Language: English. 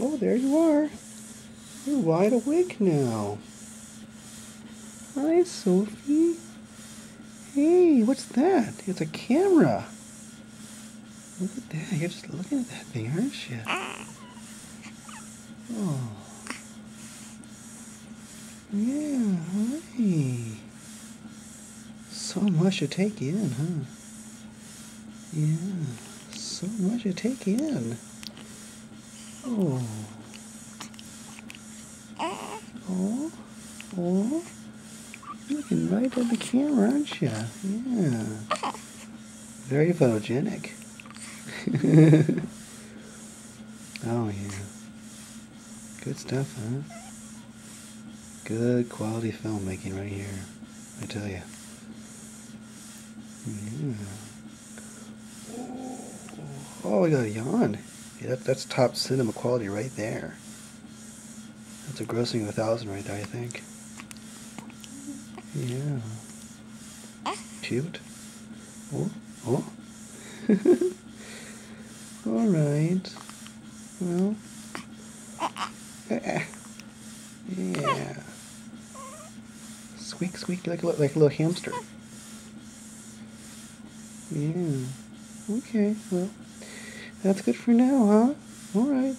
Oh, there you are. You're wide awake now. Hi, Sophie. Hey, what's that? It's a camera. Look at that. You're just looking at that thing, aren't you? Oh. Yeah, hi. So much to take in, huh? Yeah, so much to take in. Oh. Oh. Oh. Looking right at the camera, aren't you? Yeah. Very photogenic. Oh, yeah. Good stuff, huh? Good quality filmmaking right here, I tell you. Yeah. Oh, we got a yawn. Yeah, that's top cinema quality right there. That's a grossing of 1,000 right there, I think. Yeah. Cute. Oh, oh. All right. Well. Yeah. Squeak, squeak like a little hamster. Yeah. Okay. Well, that's good for now, huh? All right.